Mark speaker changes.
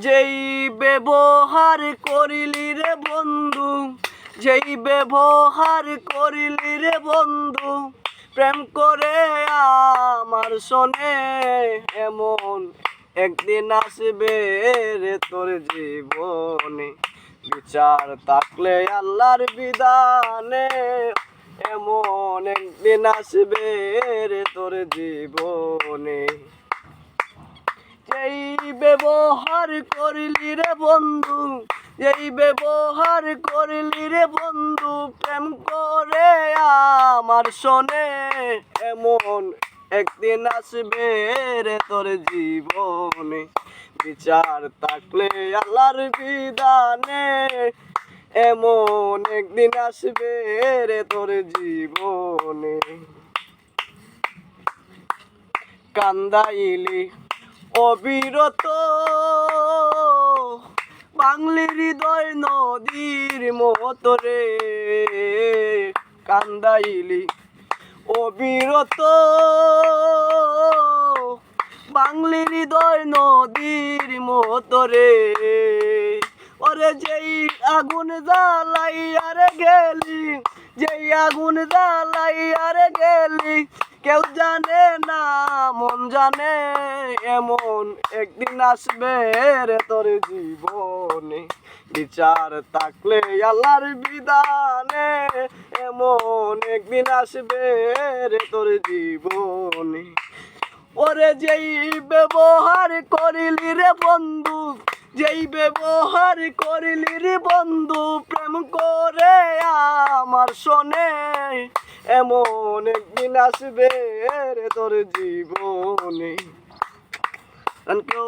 Speaker 1: যেই ব্যবহার করিলি রে বন্ধু, যেই ব্যবহার করিলি রে বন্ধু, প্রেম করে আমার শোনে এমন একদিন আসবে রে তোর জীবনে। বিচার থাকলে আল্লাহর বিধানে এমন একদিন আসবে রে তোর জীবনে। যেই ব্যবহার করিলি রে বন্ধু, যেই ব্যবহার করিলি রে বন্ধু, প্রেম করে আমার শোনে এমন একদিন আসবে রে তোর জীবনে। বিচার থাকলে আল্লাহর বিধানে এমন একদিন আসবে রে তোর জীবনে। কান্দাইলি অবিরত বাংলি হৃদয় নদীর মতো রে, কান্দাইলি অবিরত বাংলি হৃদয় নদীর মতো রে। ওরে যেই আগুন জ্বালাইয়া রে গেলি, যেই আগুন জ্বালাইয়া রে গেলি, কেউ জানে না মন জানে এমন একদিন আসবে রে তোর জীবনে। বিচার থাকলে আল্লাহর বিধানে এমন একদিন আসবে রে তোর জীবনে। ওরে যেই ব্যবহার করিলি রে বন্ধু, যেই ব্যবহার করিলি রে বন্ধু, প্রেম করে আমার শোনে এমন একদিন আসবে রে তোর জীবনে। Thank you.